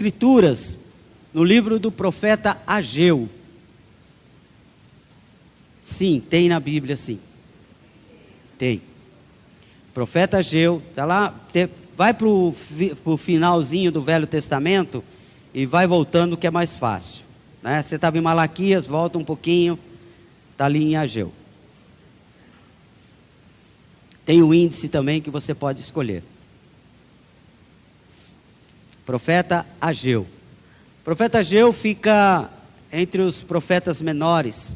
Escrituras no livro do profeta Ageu. Sim, tem na Bíblia, sim. Tem. Profeta Ageu, está lá, vai para o finalzinho do Velho Testamento e vai voltando, que é mais fácil, né? Você estava em Malaquias, volta um pouquinho, está ali em Ageu. Tem o índice também que você pode escolher. Profeta Ageu. Profeta Ageu fica entre os profetas menores,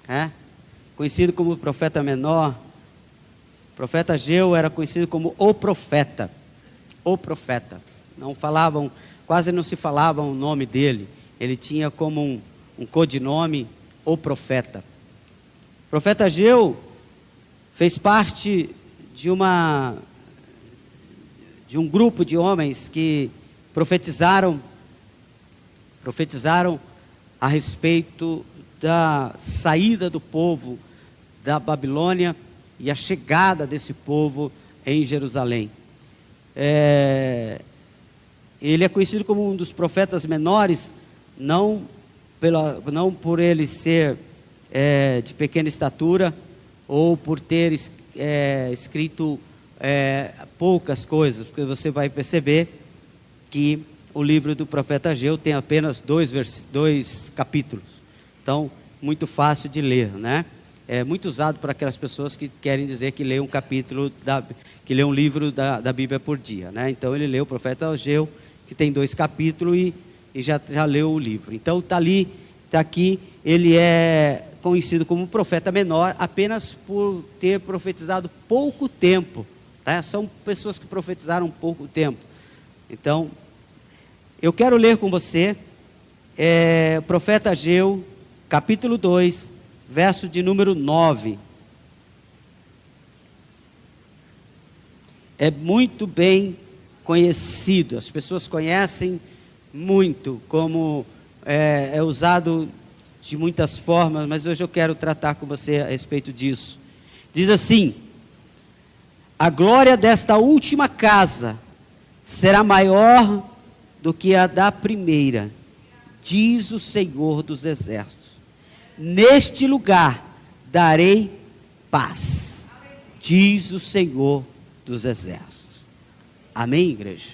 né? Conhecido como profeta menor. Profeta Ageu era conhecido como o profeta. O profeta. Não falavam, quase não se falava o nome dele. Ele tinha como um codinome, o profeta. Profeta Ageu fez parte de um grupo de homens que profetizaram a respeito da saída do povo da Babilônia e a chegada desse povo em Jerusalém. Ele é conhecido como um dos profetas menores, não por ele ser de pequena estatura, ou por ter escrito poucas coisas, porque você vai perceber que o livro do profeta Ageu tem apenas dois capítulos. Então, muito fácil de ler, né? É muito usado para aquelas pessoas que querem dizer que lê um capítulo, que lê um livro da Bíblia por dia, né? Então, ele leu o profeta Ageu, que tem 2 capítulos, e já leu o livro. Então, está aqui, ele é conhecido como profeta menor, apenas por ter profetizado pouco tempo, tá? São pessoas que profetizaram pouco tempo. Então, eu quero ler com você, profeta Ageu, capítulo 2, verso de número 9. É muito bem conhecido, as pessoas conhecem muito, como é usado de muitas formas, mas hoje eu quero tratar com você a respeito disso. Diz assim: a glória desta última casa será maior do que a da primeira, diz o Senhor dos Exércitos. Neste lugar darei paz, diz o Senhor dos Exércitos. Amém, igreja?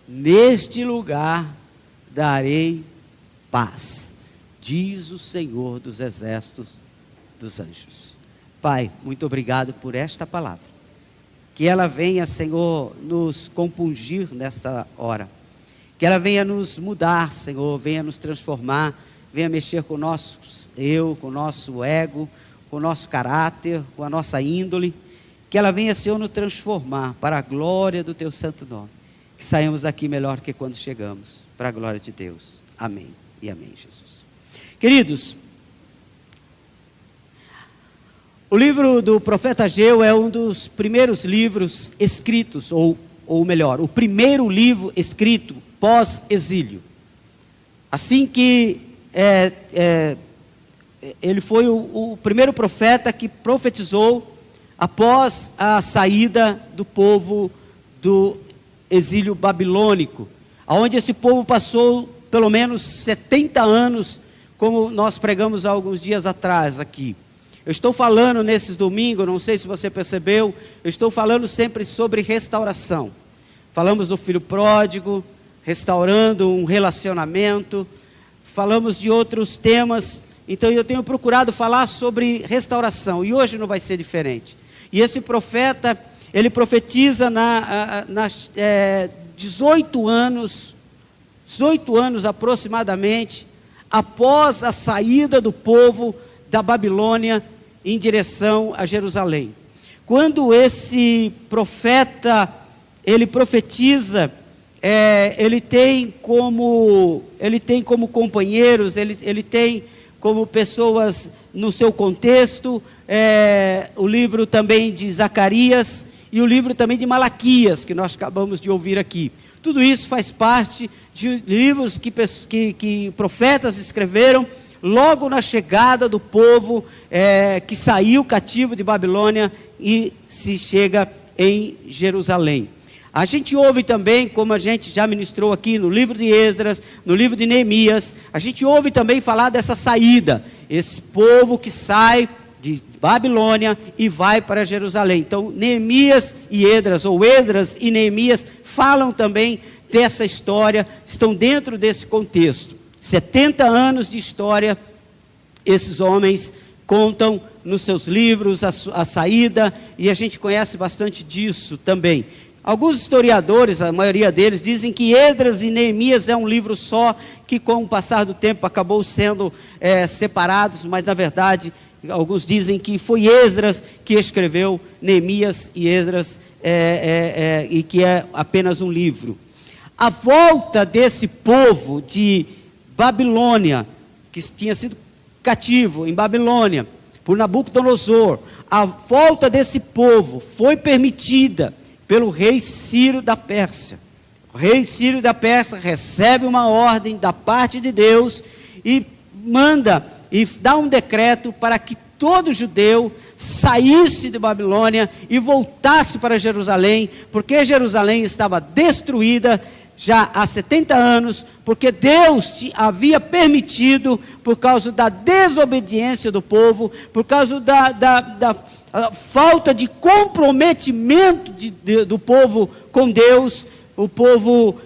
Neste lugar darei paz, diz o Senhor dos Exércitos dos anjos. Pai, muito obrigado por esta palavra. Que ela venha, Senhor, nos compungir nesta hora. Que ela venha nos mudar, Senhor, venha nos transformar, venha mexer com o nosso eu, com o nosso ego, com o nosso caráter, com a nossa índole. Que ela venha, Senhor, nos transformar para a glória do Teu santo nome. Que saímos daqui melhor que quando chegamos, para a glória de Deus. Amém e amém, Jesus. Queridos, o livro do profeta Ageu é um dos primeiros livros escritos, ou melhor, o primeiro livro escrito pós-exílio. Assim que ele foi o primeiro profeta que profetizou após a saída do povo do exílio babilônico, onde esse povo passou pelo menos 70 anos, como nós pregamos há alguns dias atrás aqui. Eu estou falando nesses domingos, não sei se você percebeu, eu estou falando sempre sobre restauração. Falamos do filho pródigo, restaurando um relacionamento, falamos de outros temas, então eu tenho procurado falar sobre restauração, e hoje não vai ser diferente. E esse profeta, ele profetiza 18 anos aproximadamente, após a saída do povo da Babilônia em direção a Jerusalém. Quando esse profeta, ele profetiza, ele tem como companheiros, ele tem como pessoas no seu contexto, o livro também de Zacarias e o livro também de Malaquias, que nós acabamos de ouvir aqui. Tudo isso faz parte de livros que profetas escreveram logo na chegada do povo que saiu cativo de Babilônia e se chega em Jerusalém. A gente ouve também, como a gente já ministrou aqui no livro de Esdras, no livro de Neemias, a gente ouve também falar dessa saída, esse povo que sai de Babilônia e vai para Jerusalém. Então, Neemias e Esdras, ou Esdras e Neemias, falam também dessa história, estão dentro desse contexto. 70 anos de história, esses homens contam nos seus livros a saída, e a gente conhece bastante disso também. Alguns historiadores, a maioria deles, dizem que Esdras e Neemias é um livro só, que com o passar do tempo acabou sendo separados, mas na verdade, alguns dizem que foi Esdras que escreveu Neemias e Esdras, e que é apenas um livro. A volta desse povo de Babilônia, que tinha sido cativo em Babilônia, por Nabucodonosor, a volta desse povo foi permitida pelo rei Ciro da Pérsia. O rei Ciro da Pérsia recebe uma ordem da parte de Deus e manda e dá um decreto para que todo judeu saísse de Babilônia e voltasse para Jerusalém, porque Jerusalém estava destruída já há 70 anos, porque Deus havia permitido, por causa da desobediência do povo, por causa da falta de comprometimento do povo com Deus, o povo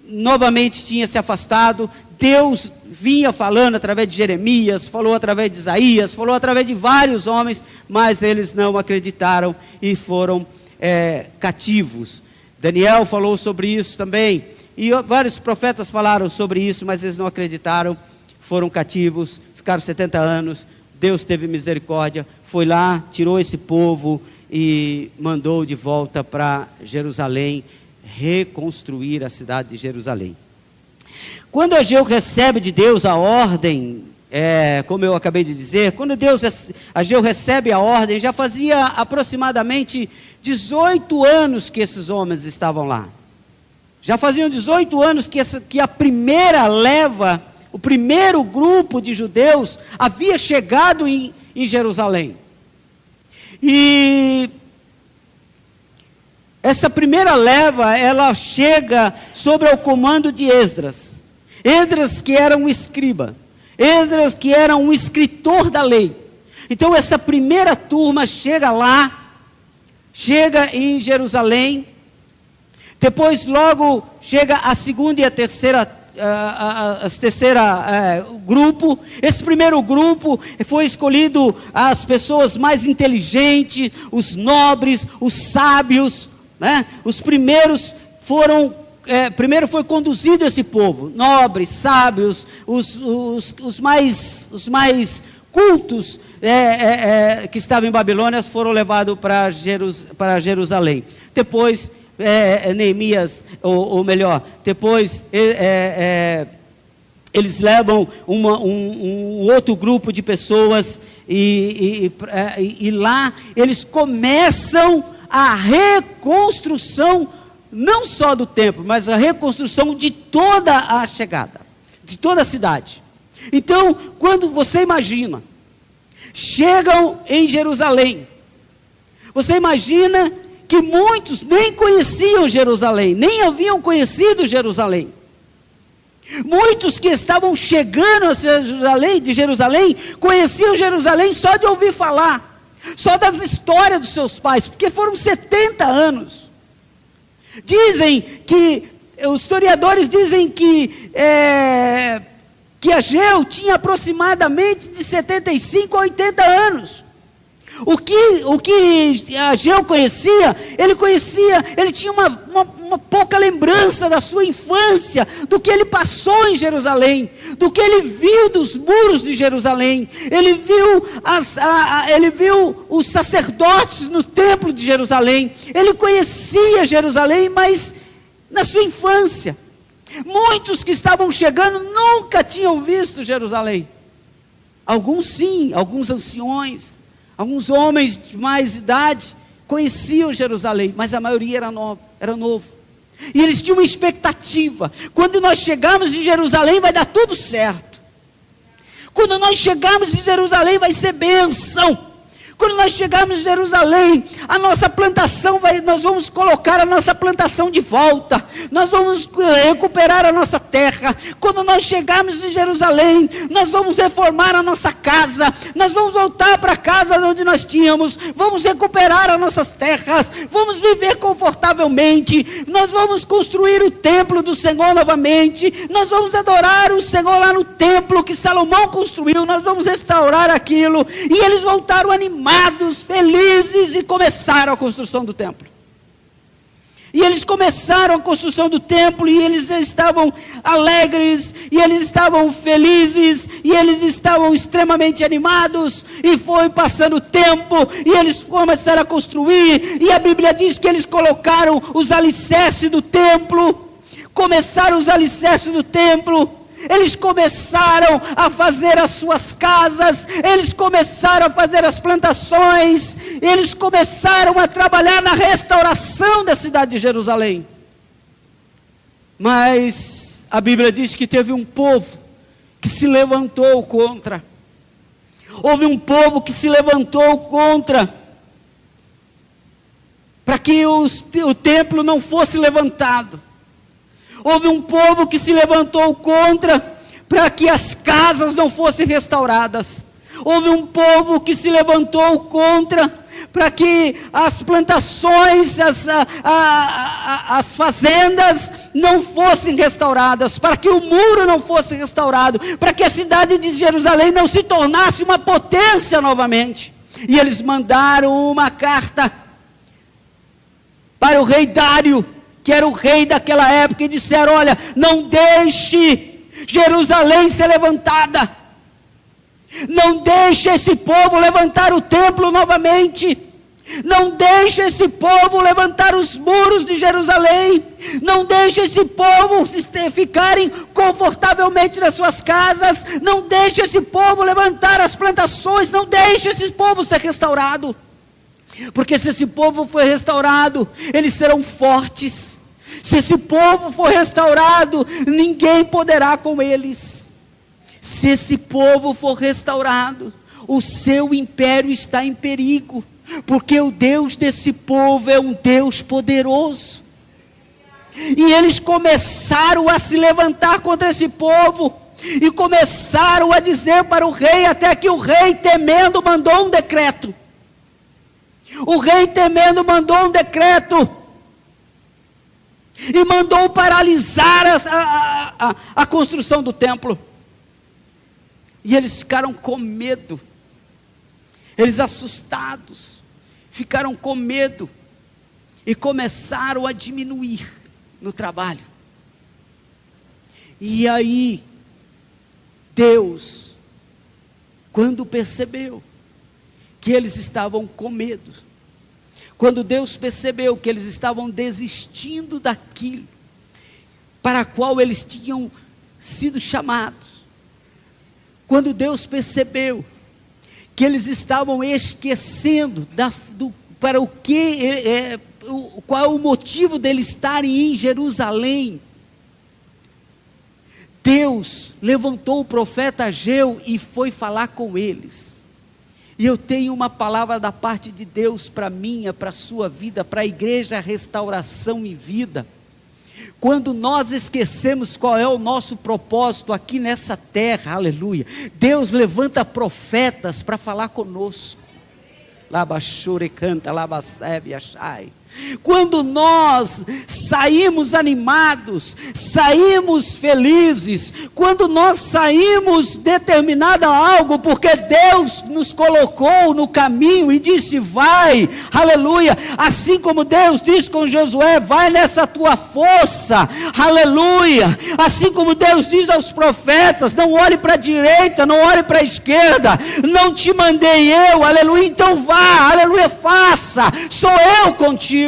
novamente tinha se afastado. Deus vinha falando através de Jeremias, falou através de Isaías, falou através de vários homens, mas eles não acreditaram e foram cativos. Daniel falou sobre isso também, e vários profetas falaram sobre isso, mas eles não acreditaram, foram cativos, ficaram 70 anos, Deus teve misericórdia, foi lá, tirou esse povo e mandou de volta para Jerusalém, reconstruir a cidade de Jerusalém. Quando Ageu recebe de Deus a ordem, como eu acabei de dizer, quando Ageu recebe a ordem, já fazia aproximadamente 18 anos que esses homens estavam lá. Já faziam 18 anos que a primeira leva, o primeiro grupo de judeus havia chegado em Jerusalém. E essa primeira leva, ela chega sob o comando de Esdras. Esdras que era um escriba, Esdras que era um escritor da lei. Então essa primeira turma chega lá, chega em Jerusalém, depois logo chega a segunda e a terceira grupo. Esse primeiro grupo foi escolhido as pessoas mais inteligentes, os nobres, os sábios, né? Os primeiros foram, primeiro foi conduzido esse povo, nobres, sábios, os mais cultos que estavam em Babilônia foram levados para Jerusalém. Depois Neemias, ou melhor, depois eles levam um outro grupo de pessoas e lá eles começam a reconstrução, não só do templo, mas a reconstrução de toda a chegada, de toda a cidade. Então, quando você imagina, chegam em Jerusalém, você imagina que muitos nem conheciam Jerusalém, nem haviam conhecido Jerusalém. Muitos que estavam chegando de Jerusalém, conheciam Jerusalém só de ouvir falar, só das histórias dos seus pais, porque foram 70 anos. Dizem que, os historiadores dizem que Ageu tinha aproximadamente de 75 a 80 anos. O que Ageu conhecia, ele tinha uma pouca lembrança da sua infância, do que ele passou em Jerusalém, do que ele viu dos muros de Jerusalém. Ele viu os sacerdotes no templo de Jerusalém. Ele conhecia Jerusalém, mas na sua infância. Muitos que estavam chegando nunca tinham visto Jerusalém. Alguns sim, alguns anciões, alguns homens de mais idade conheciam Jerusalém, mas a maioria era novo. E eles tinham uma expectativa: quando nós chegarmos em Jerusalém vai dar tudo certo. Quando nós chegarmos em Jerusalém vai ser bênção. Quando nós chegarmos em Jerusalém, a nossa plantação nós vamos colocar a nossa plantação de volta, nós vamos recuperar a nossa terra. Quando nós chegarmos em Jerusalém, nós vamos reformar a nossa casa, nós vamos voltar para a casa onde nós tínhamos, vamos recuperar as nossas terras, vamos viver confortavelmente, nós vamos construir o templo do Senhor novamente, nós vamos adorar o Senhor lá no templo que Salomão construiu, nós vamos restaurar aquilo. E eles voltaram animados, felizes, e começaram a construção do templo. E eles começaram a construção do templo, e eles estavam alegres, e eles estavam felizes, e eles estavam extremamente animados, e foi passando o tempo, e eles começaram a construir, e a Bíblia diz que eles colocaram os alicerces do templo, começaram os alicerces do templo. Eles começaram a fazer as suas casas, eles começaram a fazer as plantações, eles começaram a trabalhar na restauração da cidade de Jerusalém. Mas a Bíblia diz que teve um povo que se levantou contra. Houve um povo que se levantou contra, para que o templo não fosse levantado. Houve um povo que se levantou contra, para que as casas não fossem restauradas. Houve um povo que se levantou contra, para que as plantações, as fazendas não fossem restauradas, para que o muro não fosse restaurado, para que a cidade de Jerusalém não se tornasse uma potência novamente. E eles mandaram uma carta para o rei Dário, que era o rei daquela época, e disseram: olha, não deixe Jerusalém ser levantada, não deixe esse povo levantar o templo novamente, não deixe esse povo levantar os muros de Jerusalém, não deixe esse povo ficarem confortavelmente nas suas casas, não deixe esse povo levantar as plantações, não deixe esse povo ser restaurado. Porque se esse povo for restaurado, eles serão fortes. Se esse povo for restaurado, ninguém poderá com eles. Se esse povo for restaurado, o seu império está em perigo. Porque o Deus desse povo é um Deus poderoso. E eles começaram a se levantar contra esse povo. E começaram a dizer para o rei, até que o rei, temendo, mandou um decreto. O rei, temendo, mandou um decreto e mandou paralisar a construção do templo. E eles ficaram com medo, eles assustados, ficaram com medo e começaram a diminuir no trabalho. E aí, Deus, quando percebeu que eles estavam com medo, quando Deus percebeu que eles estavam desistindo daquilo para a qual eles tinham sido chamados, quando Deus percebeu que eles estavam esquecendo para o que, qual é o motivo deles estarem em Jerusalém, Deus levantou o profeta Ageu e foi falar com eles. E eu tenho uma palavra da parte de Deus para minha, para a sua vida, para a igreja Restauração e Vida. Quando nós esquecemos qual é o nosso propósito aqui nessa terra, aleluia, Deus levanta profetas para falar conosco. Labachure canta, labacebe achai. Quando nós saímos animados, saímos felizes, quando nós saímos determinado a algo, porque Deus nos colocou no caminho e disse: vai, aleluia, assim como Deus disse com Josué: vai nessa tua força, aleluia, assim como Deus diz aos profetas: não olhe para a direita, não olhe para a esquerda, não te mandei eu, aleluia, então vá, aleluia, faça, sou eu contigo.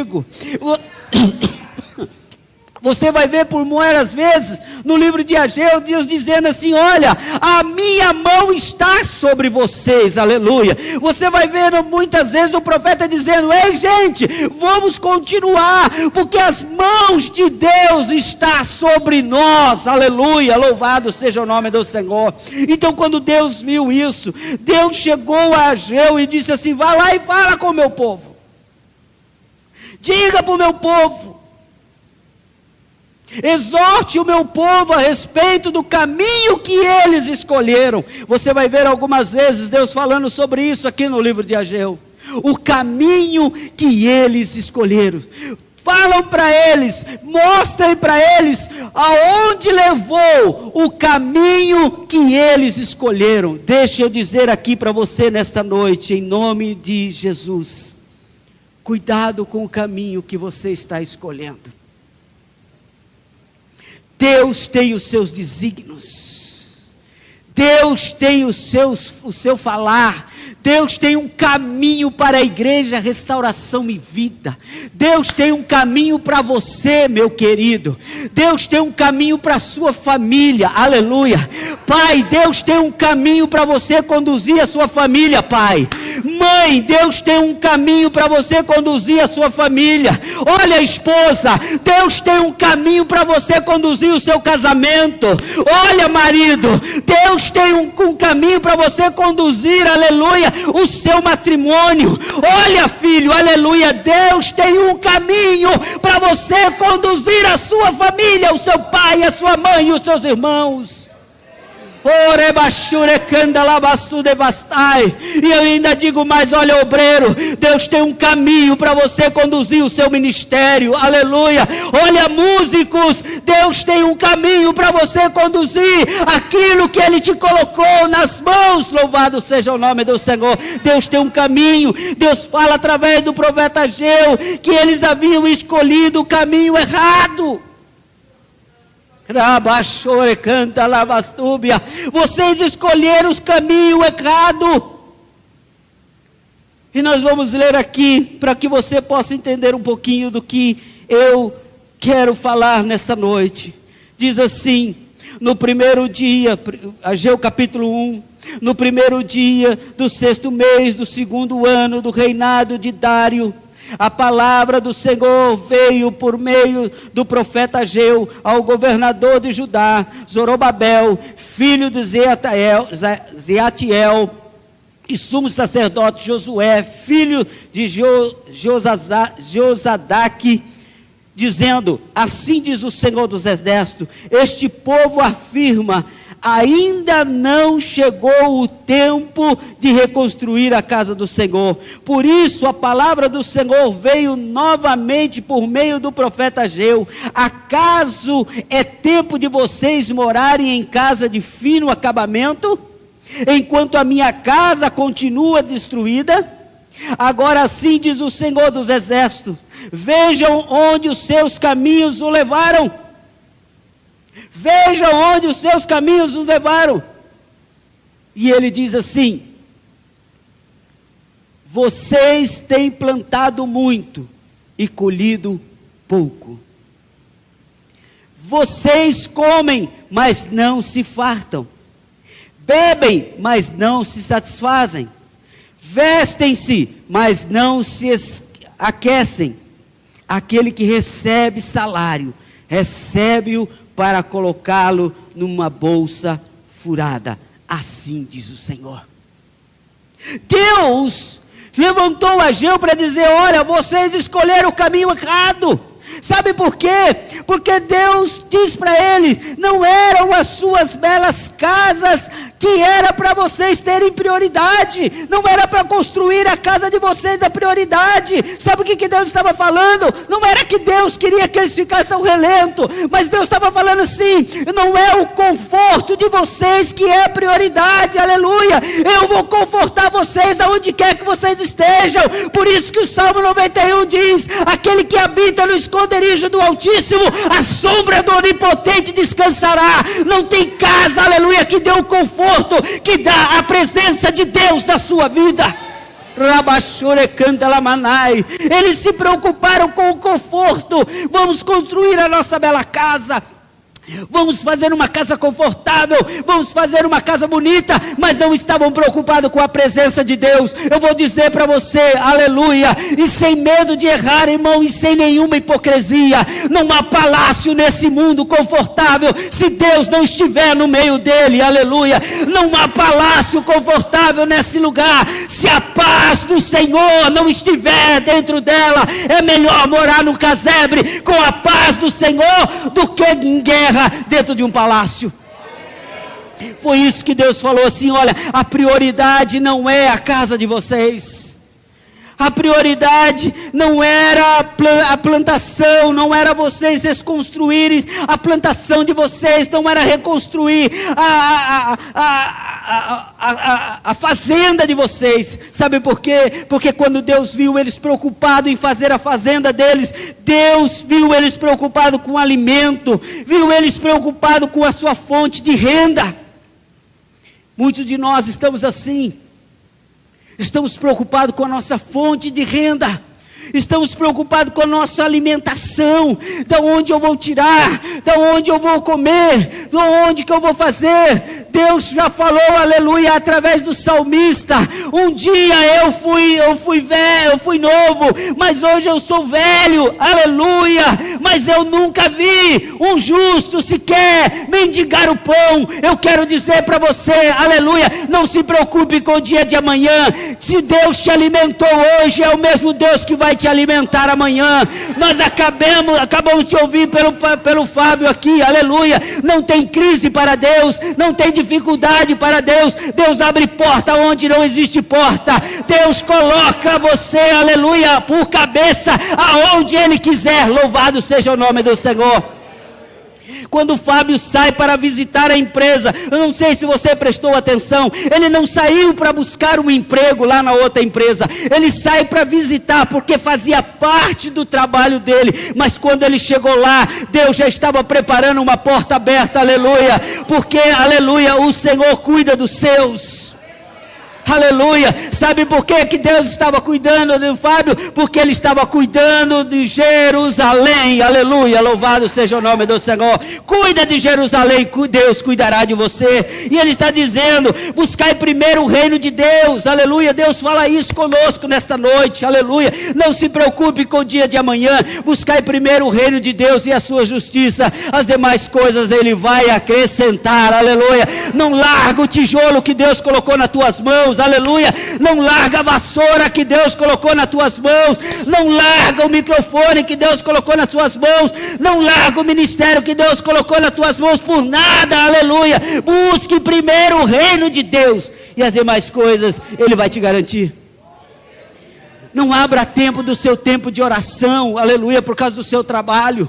Você vai ver por muitas vezes no livro de Ageu, Deus dizendo assim: olha, a minha mão está sobre vocês, aleluia. Você vai ver muitas vezes o profeta dizendo: ei gente, vamos continuar, porque as mãos de Deus estão sobre nós, aleluia, louvado seja o nome do Senhor. Então quando Deus viu isso, Deus chegou a Ageu e disse assim: vá lá e fala com o meu povo, diga para o meu povo, exorte o meu povo a respeito do caminho que eles escolheram. Você vai ver algumas vezes Deus falando sobre isso aqui no livro de Ageu. O caminho que eles escolheram. Falam para eles, mostrem para eles aonde levou o caminho que eles escolheram. Deixa eu dizer aqui para você nesta noite, em nome de Jesus: cuidado com o caminho que você está escolhendo. Deus tem os seus desígnios, Deus tem o seu falar, Deus tem um caminho para a igreja Restauração e Vida. Deus tem um caminho para você, meu querido. Deus tem um caminho para a sua família, aleluia. Pai, Deus tem um caminho para você conduzir a sua família, pai. Mãe, Deus tem um caminho para você conduzir a sua família. Olha, esposa, Deus tem um caminho para você conduzir o seu casamento. Olha, marido, Deus tem um caminho para você conduzir, aleluia, o seu matrimônio. Olha, filho, aleluia, Deus tem um caminho para você conduzir a sua família, o seu pai, a sua mãe e os seus irmãos. E eu ainda digo mais: olha, obreiro, Deus tem um caminho para você conduzir o seu ministério, aleluia. Olha, músicos, Deus tem um caminho para você conduzir aquilo que Ele te colocou nas mãos, louvado seja o nome do Senhor. Deus tem um caminho. Deus fala através do profeta Ageu que eles haviam escolhido o caminho errado. Vocês escolheram os caminhos errados. E nós vamos ler aqui, para que você possa entender um pouquinho do que eu quero falar nessa noite. Diz assim, no primeiro dia, Ageu capítulo 1, no primeiro dia do 6º mês do 2º ano do reinado de Dário, a palavra do Senhor veio por meio do profeta Ageu ao governador de Judá, Zorobabel, filho de Zeatiel, e sumo sacerdote Josué, filho de Josadaque, dizendo: assim diz o Senhor dos Exércitos, este povo afirma: ainda não chegou o tempo de reconstruir a casa do Senhor. Por isso a palavra do Senhor veio novamente por meio do profeta Ageu: acaso é tempo de vocês morarem em casa de fino acabamento, enquanto a minha casa continua destruída? Agora sim diz o Senhor dos Exércitos: vejam onde os seus caminhos o levaram. Vejam onde os seus caminhos os levaram. E ele diz assim: vocês têm plantado muito e colhido pouco. Vocês comem, mas não se fartam. Bebem, mas não se satisfazem. Vestem-se, mas não se aquecem. Aquele que recebe salário, recebe-o para colocá-lo numa bolsa furada. Assim diz o Senhor. Deus levantou Ageu para dizer: olha, vocês escolheram o caminho errado. Sabe por quê? Porque Deus diz para eles: não eram as suas belas casas que era para vocês terem prioridade, não era para construir a casa de vocês a prioridade. Sabe o que Deus estava falando? Não era que Deus queria que eles ficassem ao relento, mas Deus estava falando assim: não é o conforto de vocês que é a prioridade, aleluia. Eu vou confortar vocês aonde quer que vocês estejam. Por isso que o Salmo 91 diz: aquele que habita no esconderijo do Altíssimo, a sombra do Onipotente descansará. Não tem casa, aleluia, que dê o conforto que dá a presença de Deus na sua vida. Rabashurekandalamanai. Eles se preocuparam com o conforto. Vamos construir a nossa bela casa, vamos fazer uma casa confortável, vamos fazer uma casa bonita, mas não estavam preocupados com a presença de Deus. Eu vou dizer para você, aleluia, e sem medo de errar, irmão, e sem nenhuma hipocrisia, não há palácio nesse mundo confortável se Deus não estiver no meio dele, aleluia. Não há palácio confortável nesse lugar se a paz do Senhor não estiver dentro dela. É melhor morar no casebre com a paz do Senhor do que em guerra dentro de um palácio. Foi isso que Deus falou assim: olha, a prioridade não é a casa de vocês, a prioridade não era a plantação, não era vocês reconstruírem a plantação de vocês, não era reconstruir a fazenda de vocês. Sabe por quê? Porque quando Deus viu eles preocupados em fazer a fazenda deles, Deus viu eles preocupados com o alimento, viu eles preocupados com a sua fonte de renda. Muitos de nós estamos assim. Estamos preocupados com a nossa fonte de renda. Estamos preocupados com a nossa alimentação. Da onde eu vou tirar? Da onde eu vou comer? Da onde que eu vou fazer? Deus já falou, aleluia, através do salmista: um dia eu fui velho, eu fui novo, mas hoje eu sou velho, aleluia. Mas eu nunca vi um justo sequer mendigar o pão. Eu quero dizer para você, aleluia, não se preocupe com o dia de amanhã. Se Deus te alimentou hoje, é o mesmo Deus que vai te alimentar amanhã. Nós acabamos de ouvir pelo Fábio aqui, aleluia. Não tem crise para Deus, não tem dificuldade para Deus. Deus abre porta onde não existe porta. Deus coloca você, aleluia, por cabeça aonde Ele quiser. Louvado seja o nome do Senhor. Quando o Fábio sai para visitar a empresa, eu não sei se você prestou atenção, ele não saiu para buscar um emprego lá na outra empresa, ele sai para visitar, porque fazia parte do trabalho dele. Mas quando ele chegou lá, Deus já estava preparando uma porta aberta, aleluia, porque, aleluia, o Senhor cuida dos seus. Aleluia. Sabe por que Deus estava cuidando do Fábio? Porque Ele estava cuidando de Jerusalém. Aleluia, louvado seja o nome do Senhor. Cuida de Jerusalém, Deus cuidará de você. E Ele está dizendo: buscai primeiro o reino de Deus. Aleluia, Deus fala isso conosco nesta noite. Aleluia, não se preocupe com o dia de amanhã. Buscai primeiro o reino de Deus e a sua justiça, as demais coisas Ele vai acrescentar. Aleluia. Não larga o tijolo que Deus colocou nas tuas mãos. Aleluia. Não larga a vassoura que Deus colocou nas tuas mãos. Não larga o microfone que Deus colocou nas tuas mãos. Não larga o ministério que Deus colocou nas tuas mãos por nada. Aleluia. Busque primeiro o reino de Deus e as demais coisas Ele vai te garantir. Não abra tempo do seu tempo de oração, aleluia, por causa do seu trabalho.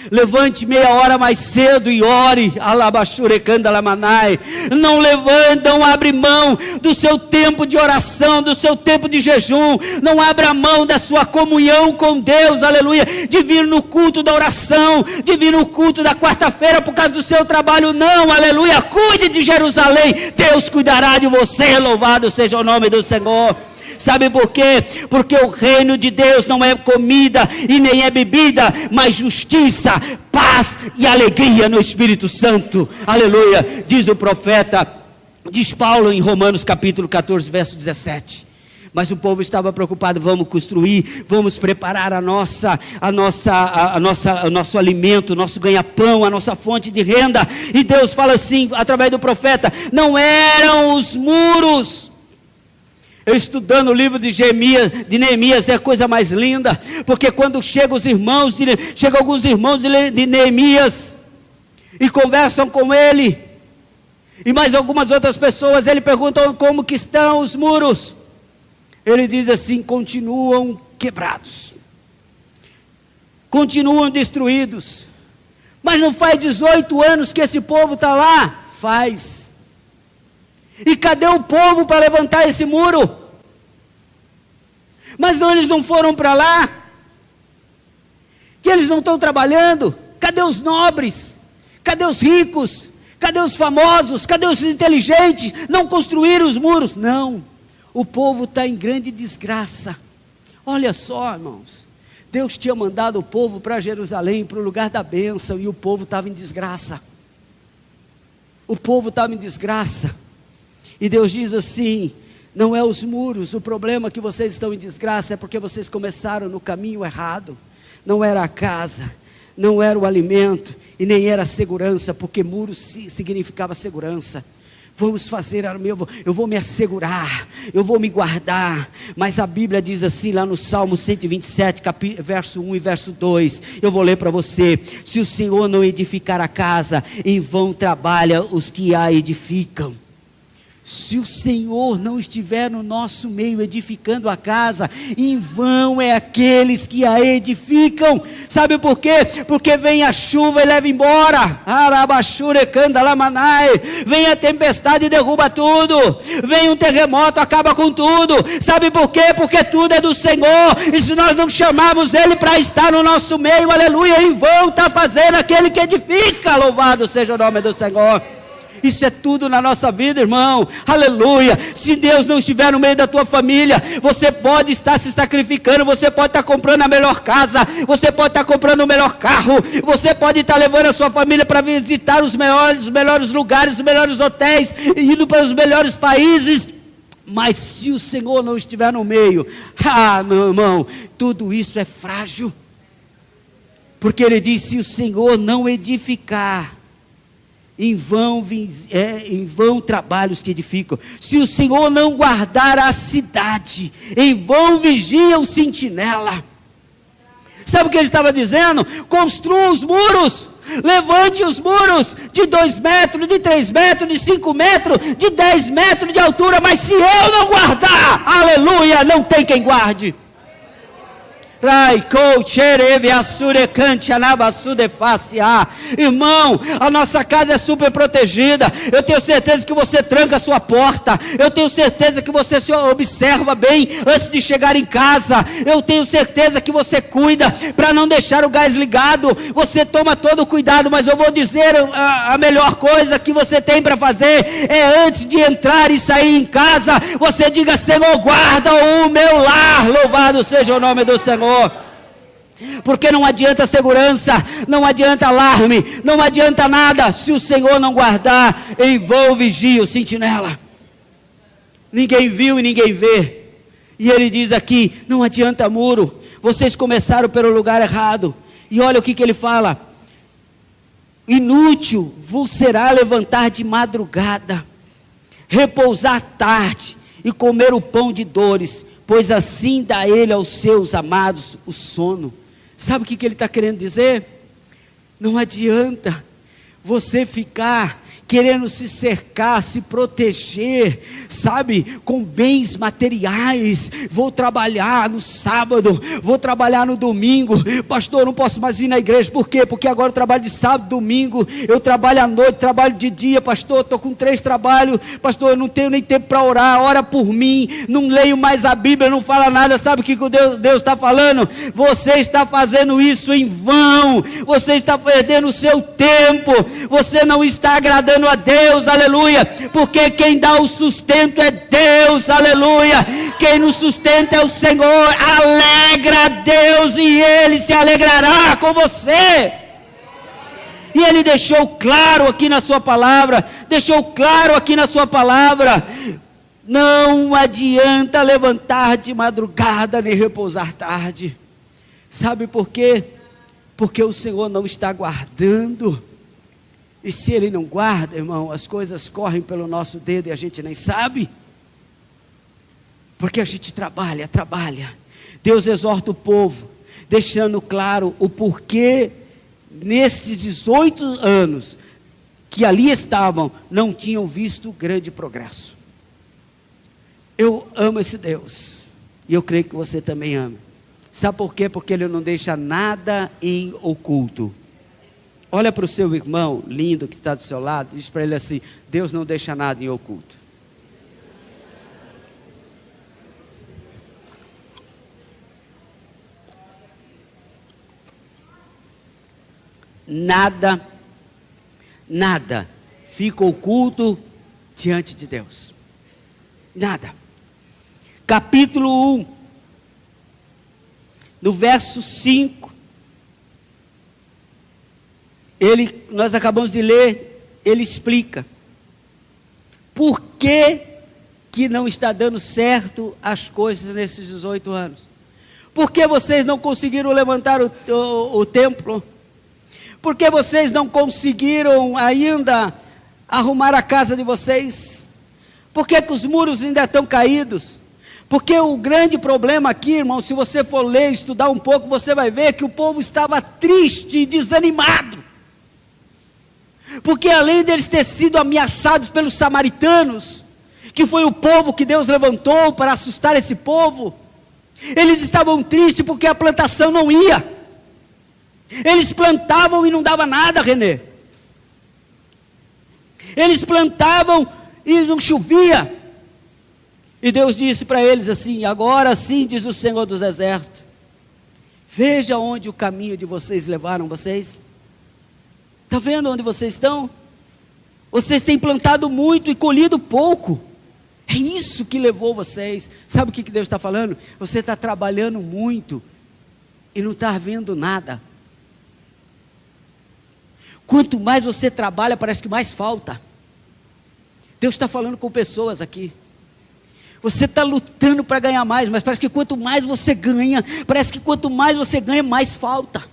Levante meia hora mais cedo e ore. Alabashurekandalamanai. Não levante, não abre mão do seu tempo de oração, do seu tempo de jejum. Não abra mão da sua comunhão com Deus, aleluia, de vir no culto da oração, de vir no culto da quarta-feira por causa do seu trabalho. Não, aleluia, cuide de Jerusalém. Deus cuidará de você, louvado seja o nome do Senhor. Sabe por quê? Porque o reino de Deus não é comida e nem é bebida, mas justiça, paz e alegria no Espírito Santo. Aleluia. Diz o profeta, diz Paulo em Romanos capítulo 14, verso 17. Mas o povo estava preocupado: vamos construir, vamos preparar o nosso alimento, o nosso ganha-pão, a nossa fonte de renda. E Deus fala assim, através do profeta: não eram os muros. Eu estudando o livro de Neemias, é a coisa mais linda, porque quando chegam alguns irmãos de Neemias e conversam com ele, e mais algumas outras pessoas, ele pergunta como que estão os muros. Ele diz assim: continuam quebrados, continuam destruídos. Mas não faz 18 anos que esse povo está lá? Faz. E cadê o povo para levantar esse muro? Mas não, eles não foram para lá? Que eles não estão trabalhando? Cadê os nobres? Cadê os ricos? Cadê os famosos? Cadê os inteligentes? Não construíram os muros? Não. O povo está em grande desgraça. Olha só, irmãos, Deus tinha mandado o povo para Jerusalém, para o lugar da bênção, e o povo estava em desgraça. O povo estava em desgraça. E Deus diz assim: não é os muros, o problema que vocês estão em desgraça é porque vocês começaram no caminho errado. Não era a casa, não era o alimento, e nem era a segurança, porque muros significava segurança. Vamos fazer, eu vou me assegurar, eu vou me guardar. Mas a Bíblia diz assim lá no Salmo 127, verso 1 e verso 2. Eu vou ler para você: se o Senhor não edificar a casa, em vão trabalha os que a edificam. Se o Senhor não estiver no nosso meio edificando a casa, em vão é aqueles que a edificam. Sabe por quê? Porque vem a chuva e leva embora. Vem a tempestade e derruba tudo. Vem um terremoto, acaba com tudo. Sabe por quê? Porque tudo é do Senhor. E se nós não chamarmos Ele para estar no nosso meio, aleluia, em vão está fazendo aquele que edifica. Louvado seja o nome do Senhor. Isso é tudo na nossa vida, irmão, aleluia. Se Deus não estiver no meio da tua família, você pode estar se sacrificando, você pode estar comprando a melhor casa, você pode estar comprando o melhor carro, você pode estar levando a sua família para visitar os melhores lugares, os melhores hotéis, indo para os melhores países, mas se o Senhor não estiver no meio, meu irmão, tudo isso é frágil, porque Ele diz: se o Senhor não edificar, em vão trabalhos que edificam. Se o Senhor não guardar a cidade, em vão vigia o sentinela. Sabe o que ele estava dizendo? Construa os muros, levante os muros de 2 metros, de 3 metros, de 5 metros, de 10 metros de altura, mas se eu não guardar, aleluia, não tem quem guarde. Irmão, a nossa casa é super protegida. Eu tenho certeza que você tranca a sua porta. Eu tenho certeza que você se observa bem antes de chegar em casa. Eu tenho certeza que você cuida para não deixar o gás ligado. Você toma todo o cuidado, mas eu vou dizer, a melhor coisa que você tem para fazer é, antes de entrar e sair em casa, você diga: Senhor, guarda o meu lar. Louvado seja o nome do Senhor. Porque não adianta segurança, não adianta alarme, não adianta nada, se o Senhor não guardar, em vão vigia o sentinela. Ninguém viu e ninguém vê. E ele diz aqui: não adianta muro, vocês começaram pelo lugar errado. E olha o que ele fala: inútil vos será levantar de madrugada, repousar tarde e comer o pão de dores, pois assim dá Ele aos seus amados o sono. Sabe o que ele está querendo dizer? Não adianta você ficar querendo se cercar, se proteger, sabe, com bens materiais. Vou trabalhar no sábado, vou trabalhar no domingo. Pastor, eu não posso mais vir na igreja. Por quê? Porque agora eu trabalho de sábado, domingo, eu trabalho à noite, trabalho de dia. Pastor, estou com 3 trabalhos. Pastor, eu não tenho nem tempo para orar. Ora por mim, não leio mais a Bíblia, não fala nada. Sabe o que Deus está falando? Você está fazendo isso em vão, você está perdendo o seu tempo, você não está agradando a Deus, aleluia, porque quem dá o sustento é Deus, aleluia, quem nos sustenta é o Senhor. Alegra a Deus e Ele se alegrará com você. E Ele deixou claro aqui na sua palavra, não adianta levantar de madrugada nem repousar tarde. Sabe por quê? Porque o Senhor não está guardando. E se Ele não guarda, irmão, as coisas correm pelo nosso dedo e a gente nem sabe. Porque a gente trabalha. Deus exorta o povo, deixando claro o porquê, nesses 18 anos que ali estavam, não tinham visto grande progresso. Eu amo esse Deus, e eu creio que você também ama. Sabe por quê? Porque Ele não deixa nada em oculto. Olha para o seu irmão lindo que está do seu lado, diz para ele assim: Deus não deixa nada em oculto. Nada fica oculto diante de Deus. Nada. capítulo 1, no verso 5, nós acabamos de ler, ele explica por que não está dando certo as coisas nesses 18 anos. Por que vocês não conseguiram levantar o templo? Por que vocês não conseguiram ainda arrumar a casa de vocês? Por que os muros ainda estão caídos? Porque o grande problema aqui, irmão, se você for ler, estudar um pouco, você vai ver que o povo estava triste e desanimado. Porque além deles ter sido ameaçados pelos samaritanos, que foi o povo que Deus levantou para assustar esse povo, eles estavam tristes porque a plantação não ia. Eles plantavam e não dava nada, Renê. Eles plantavam e não chovia. E Deus disse para eles assim: agora sim, diz o Senhor dos Exércitos, veja onde o caminho de vocês levaram vocês. Está vendo onde vocês estão? Vocês têm plantado muito e colhido pouco. É isso que levou vocês. Sabe o que Deus está falando? Você está trabalhando muito e não está vendo nada. Quanto mais você trabalha, parece que mais falta. Deus está falando com pessoas aqui. Você está lutando para ganhar mais, mas parece que quanto mais você ganha, parece que quanto mais você ganha, mais falta.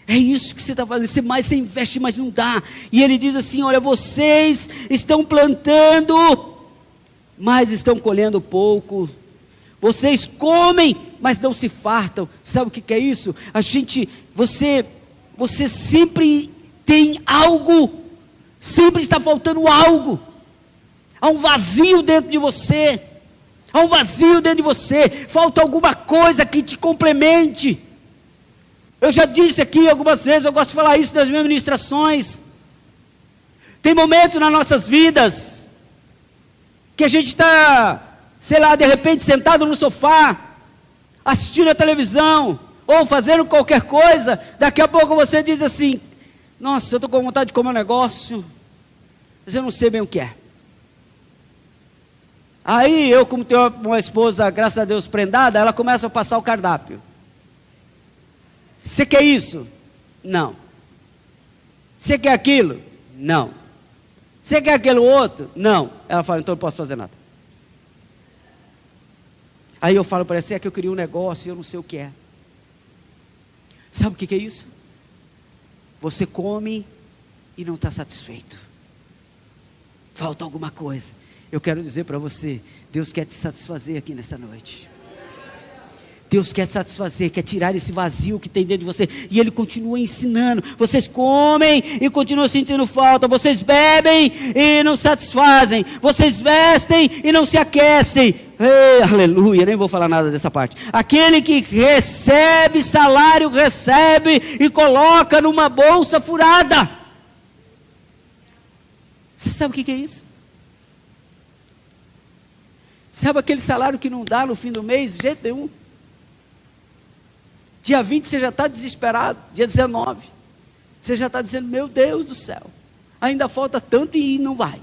É isso que você está fazendo, você investe, mas não dá. E ele diz assim: olha, vocês estão plantando, mas estão colhendo pouco. Vocês comem, mas não se fartam. Sabe o que é isso? Você sempre tem algo, sempre está faltando algo. Há um vazio dentro de você. Há um vazio dentro de você. Falta alguma coisa que te complemente. Eu já disse aqui algumas vezes, eu gosto de falar isso nas minhas ministrações. Tem momentos nas nossas vidas que a gente está, sei lá, de repente sentado no sofá, assistindo a televisão, ou fazendo qualquer coisa. Daqui a pouco você diz assim: nossa, eu estou com vontade de comer um negócio, mas eu não sei bem o que é. Aí eu, como tenho uma esposa, graças a Deus, prendada, ela começa a passar o cardápio. Você quer isso? Não. Você quer aquilo? Não. Você quer aquilo outro? Não. Ela fala: então eu não posso fazer nada. Aí eu falo para ela: é que eu queria um negócio e eu não sei o que é. Sabe o que é isso? Você come e não está satisfeito. Falta alguma coisa. Eu quero dizer para você: Deus quer te satisfazer aqui nesta noite. Deus quer te satisfazer, quer tirar esse vazio que tem dentro de você. E Ele continua ensinando. Vocês comem e continuam sentindo falta. Vocês bebem e não satisfazem. Vocês vestem e não se aquecem. Ei, aleluia, nem vou falar nada dessa parte. Aquele que recebe salário, recebe e coloca numa bolsa furada. Você sabe o que é isso? Sabe aquele salário que não dá no fim do mês? De jeito nenhum. Dia 20 você já está desesperado. Dia 19 você já está dizendo: meu Deus do céu, ainda falta tanto e não vai.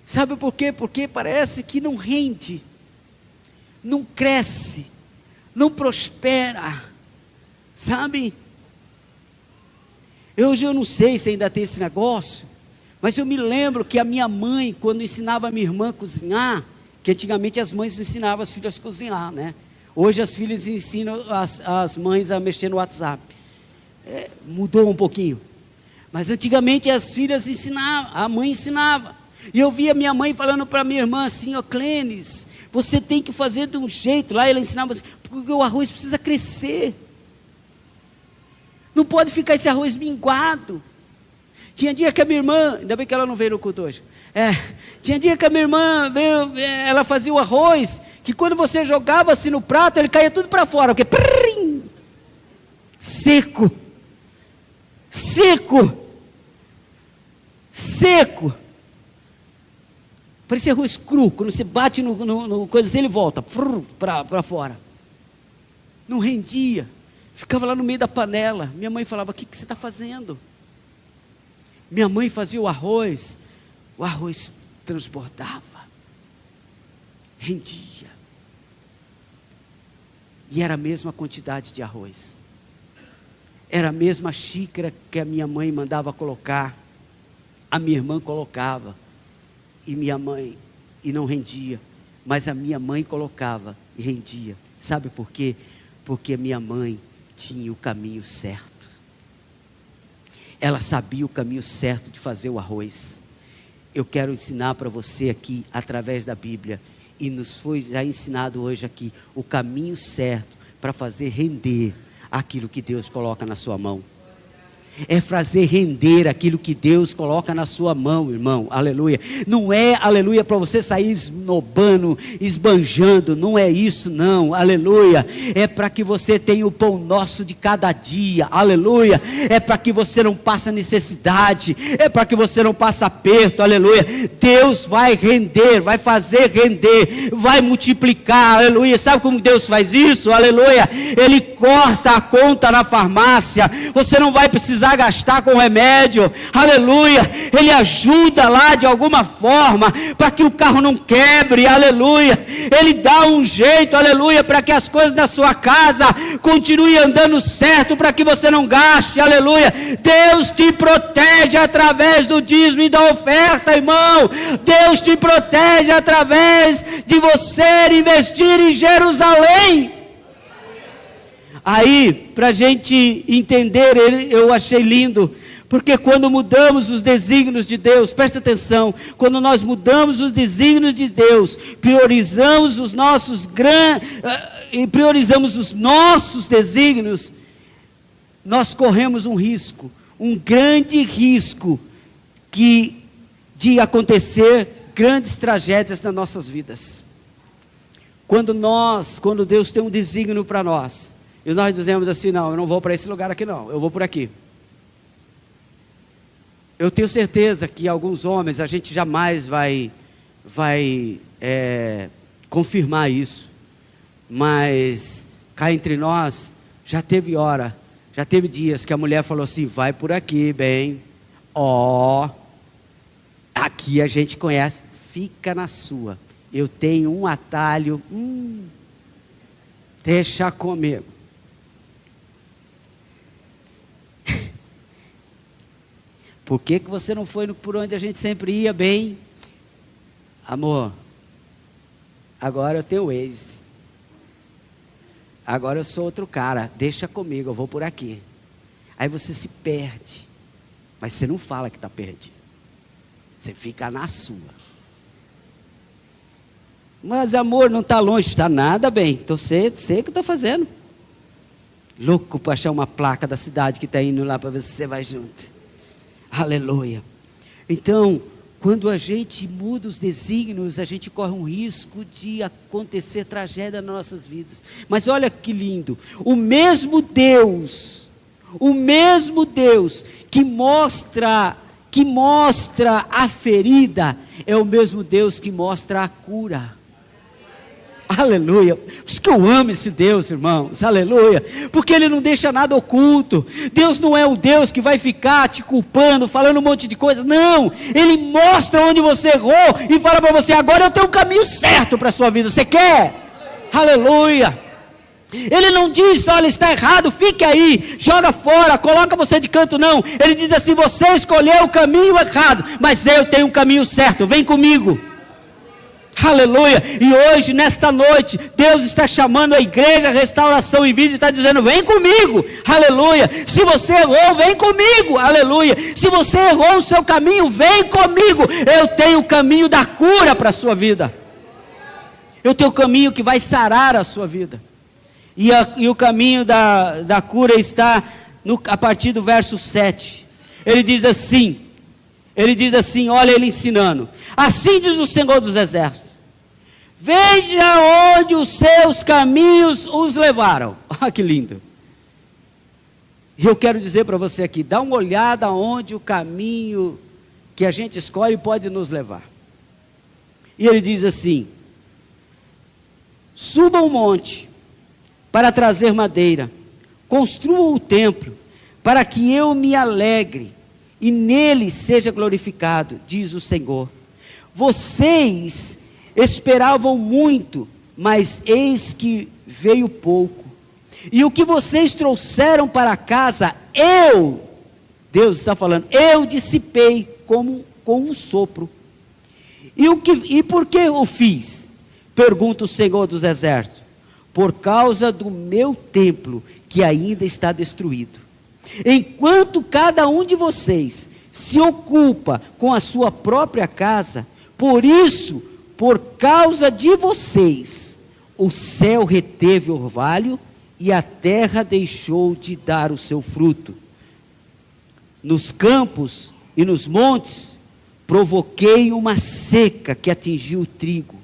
Sabe por quê? Porque parece que não rende, não cresce, não prospera. Sabe? Hoje eu não sei se ainda tem esse negócio, mas eu me lembro que a minha mãe, quando ensinava a minha irmã a cozinhar, que antigamente as mães ensinavam as filhas a cozinhar, né? Hoje as filhas ensinam as mães a mexer no WhatsApp. Mudou um pouquinho. Mas antigamente as filhas ensinavam, a mãe ensinava. E eu via minha mãe falando para minha irmã assim: ó, Clênis, você tem que fazer de um jeito. Lá ela ensinava assim: porque o arroz precisa crescer. Não pode ficar esse arroz minguado. Tinha dia que a minha irmã, ainda bem que ela não veio no culto hoje. Tinha dia que a minha irmã veio, ela fazia o arroz, que quando você jogava assim no prato, ele caía tudo para fora, porque seco, parecia arroz cru. Quando você bate no coisa assim, ele volta para fora. Não rendia, ficava lá no meio da panela. Minha mãe falava: o que você está fazendo? Minha mãe fazia o arroz transbordava. rendia. E era a mesma quantidade de arroz. Era a mesma xícara que a minha mãe mandava colocar. A minha irmã colocava. E minha mãe, e não rendia. Mas a minha mãe colocava e rendia. Sabe por quê? Porque a minha mãe tinha o caminho certo. Ela sabia o caminho certo de fazer o arroz. Eu quero ensinar para você aqui, através da Bíblia, e nos foi já ensinado hoje aqui, o caminho certo para fazer render aquilo que Deus coloca na sua mão. É fazer render aquilo que Deus coloca na sua mão, irmão, aleluia. Não é, aleluia, para você sair esnobando, esbanjando, não é isso não, aleluia. É para que você tenha o pão nosso de cada dia, aleluia. É para que você não passe necessidade, é para que você não passe aperto, aleluia. Deus vai render, vai fazer render, vai multiplicar, aleluia. Sabe como Deus faz isso, aleluia? Ele corta a conta na farmácia, você não vai precisar gastar com remédio, aleluia. Ele ajuda lá de alguma forma para que o carro não quebre, aleluia. Ele dá um jeito, aleluia, para que as coisas da sua casa continuem andando certo, para que você não gaste, aleluia. Deus te protege através do dízimo e da oferta, irmão. Deus te protege através de você investir em Jerusalém. Aí, para a gente entender, eu achei lindo, porque quando mudamos os desígnios de Deus, presta atenção, quando nós mudamos os desígnios de Deus, priorizamos os nossos desígnios, nós corremos um risco, um grande risco, de acontecer grandes tragédias nas nossas vidas. Quando Deus tem um desígnio para nós, e nós dizemos assim, não, eu não vou para esse lugar aqui não, eu vou por aqui. Eu tenho certeza que alguns homens, a gente jamais vai confirmar isso. Mas, cá entre nós, já teve dias que a mulher falou assim, vai por aqui, bem, aqui a gente conhece, fica na sua. Eu tenho um atalho, deixa comigo. Por que você não foi por onde a gente sempre ia bem? Amor, agora eu tenho ex. Agora eu sou outro cara. Deixa comigo, eu vou por aqui. Aí você se perde. Mas você não fala que está perdido. Você fica na sua. Mas amor, não está longe, está nada bem. Sei o que estou fazendo. Louco para achar uma placa da cidade que está indo lá para ver se você vai junto. Aleluia. Então, quando a gente muda os desígnios, a gente corre um risco de acontecer tragédia nas nossas vidas. Mas olha que lindo, o mesmo Deus que mostra a ferida, é o mesmo Deus que mostra a cura. Aleluia, por isso que eu amo esse Deus, irmãos, aleluia, porque Ele não deixa nada oculto. Deus não é um Deus que vai ficar te culpando, falando um monte de coisa, não, Ele mostra onde você errou, e fala para você, agora eu tenho um caminho certo para a sua vida, você quer? Aleluia. Ele não diz, olha, está errado, fique aí, joga fora, coloca você de canto, não. Ele diz assim, você escolheu o caminho errado, mas eu tenho um caminho certo, vem comigo. Aleluia. E hoje, nesta noite, Deus está chamando a igreja, restauração e vida, e está dizendo, vem comigo, aleluia. Se você errou, vem comigo, aleluia. Se você errou o seu caminho, vem comigo. Eu tenho o caminho da cura para a sua vida. Eu tenho o caminho que vai sarar a sua vida. E o caminho da cura está a partir do verso 7. Ele diz assim, olha ele ensinando. Assim diz o Senhor dos Exércitos: veja onde os seus caminhos os levaram. Olha que lindo. E eu quero dizer para você aqui, dá uma olhada onde o caminho que a gente escolhe pode nos levar. E ele diz assim: suba um monte para trazer madeira, construam o templo, para que eu me alegre e nele seja glorificado, diz o Senhor. Vocês esperavam muito, mas eis que veio pouco. E o que vocês trouxeram para casa, Deus está falando, eu dissipei com um sopro. E por que o fiz? Pergunta o Senhor dos Exércitos. Por causa do meu templo, que ainda está destruído. Enquanto cada um de vocês se ocupa com a sua própria casa, por isso, por causa de vocês, o céu reteve o orvalho e a terra deixou de dar o seu fruto. Nos campos e nos montes, provoquei uma seca que atingiu o trigo,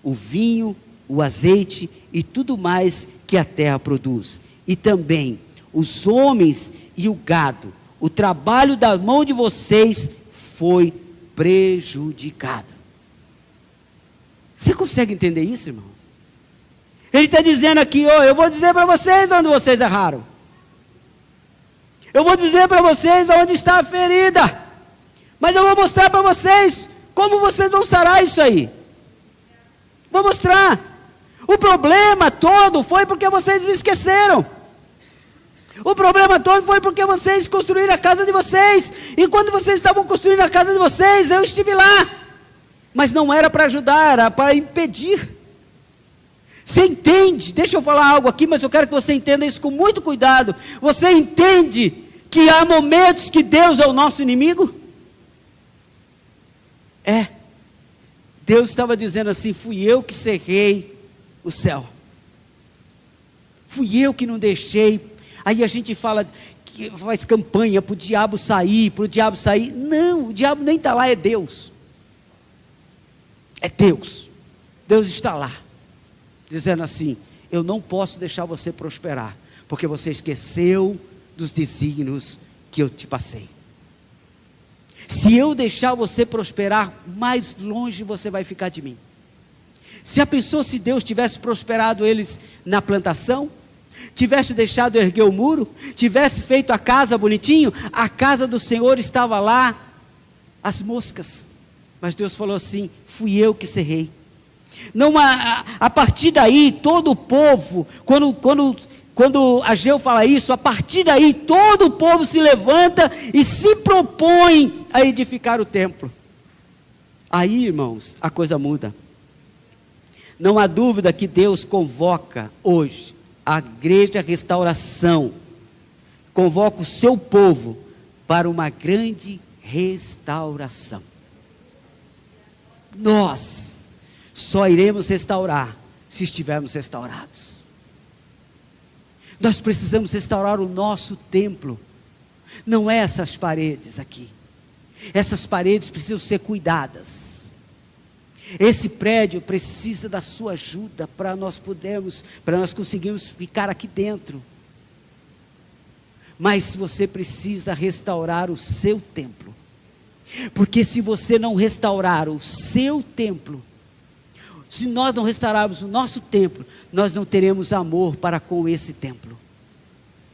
o vinho, o azeite e tudo mais que a terra produz. E também os homens e o gado, o trabalho da mão de vocês foi prejudicado. Você consegue entender isso, irmão? Ele está dizendo aqui, eu vou dizer para vocês onde vocês erraram. Eu vou dizer para vocês onde está a ferida. Mas eu vou mostrar para vocês como vocês vão sarar isso aí. Vou mostrar. O problema todo foi porque vocês me esqueceram. O problema todo foi porque vocês construíram a casa de vocês. E quando vocês estavam construindo a casa de vocês, eu estive lá. Mas não era para ajudar, era para impedir. Você entende? Deixa eu falar algo aqui, mas eu quero que você entenda isso com muito cuidado. Você entende que há momentos que Deus é o nosso inimigo? Deus estava dizendo assim, fui eu que cerrei o céu. Fui eu que não deixei. Aí a gente fala, que faz campanha para o diabo sair, Não, o diabo nem está lá, é Deus. É Deus. Deus está lá. Dizendo assim, eu não posso deixar você prosperar, porque você esqueceu dos desígnios que eu te passei. Se eu deixar você prosperar, mais longe você vai ficar de mim. Se a pessoa, se Deus tivesse prosperado eles na plantação, tivesse deixado erguer o muro, tivesse feito a casa bonitinho, a casa do Senhor estava lá, as moscas. Mas Deus falou assim, fui eu que cerrei. Não, a partir daí, todo o povo, quando Ageu fala isso, a partir daí, todo o povo se levanta e se propõe a edificar o templo. Aí, irmãos, a coisa muda. Não há dúvida que Deus convoca hoje a igreja restauração, convoca o seu povo para uma grande restauração. Nós só iremos restaurar se estivermos restaurados. Nós precisamos restaurar o nosso templo. Não é essas paredes aqui. Essas paredes precisam ser cuidadas. Esse prédio precisa da sua ajuda para nós conseguirmos ficar aqui dentro. Mas você precisa restaurar o seu templo. Porque se você não restaurar o seu templo, se nós não restaurarmos o nosso templo, nós não teremos amor para com esse templo.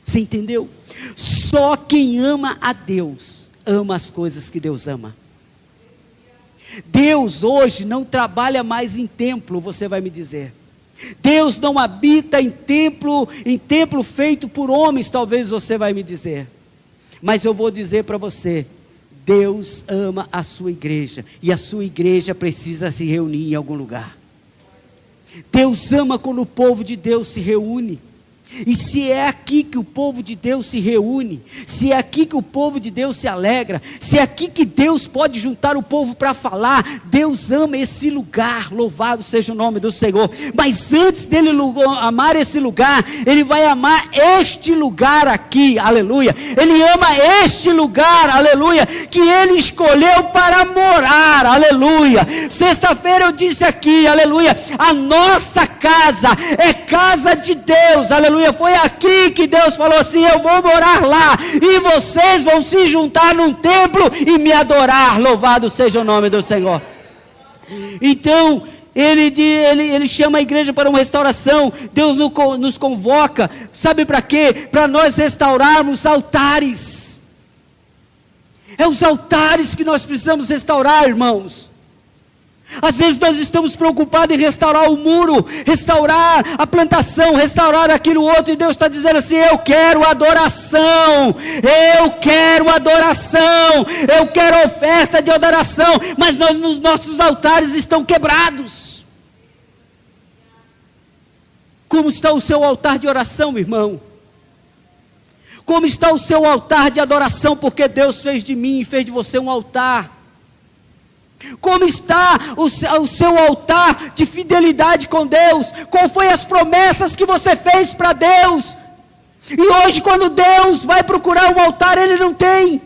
Você entendeu? Só quem ama a Deus, ama as coisas que Deus ama. Deus hoje não trabalha mais em templo, você vai me dizer. Deus não habita em templo feito por homens, talvez você vai me dizer. Mas eu vou dizer para você, Deus ama a sua igreja, e a sua igreja precisa se reunir em algum lugar. Deus ama quando o povo de Deus se reúne. E se é aqui que o povo de Deus se reúne, se é aqui que o povo de Deus se alegra, se é aqui que Deus pode juntar o povo para falar, Deus ama esse lugar, louvado seja o nome do Senhor. Mas antes dele amar esse lugar, Ele vai amar este lugar aqui, aleluia. Ele ama este lugar, aleluia, que Ele escolheu para morar, aleluia. Sexta-feira eu disse aqui, aleluia, a nossa casa é casa de Deus, aleluia. Foi aqui que Deus falou assim, eu vou morar lá, e vocês vão se juntar num templo e me adorar, louvado seja o nome do Senhor. Então, Ele chama a igreja para uma restauração. Deus nos convoca, sabe para quê? Para nós restaurarmos altares. É os altares que nós precisamos restaurar, irmãos. Às vezes nós estamos preocupados em restaurar o muro, restaurar a plantação, restaurar aquilo outro, e Deus está dizendo assim: eu quero adoração, eu quero adoração, eu quero oferta de adoração, mas nos nossos altares estão quebrados. Como está o seu altar de oração, meu irmão? Como está o seu altar de adoração? Porque Deus fez de mim e fez de você um altar. Como está o seu altar de fidelidade com Deus? Qual foi as promessas que você fez para Deus? E hoje, quando Deus vai procurar um altar, Ele não tem.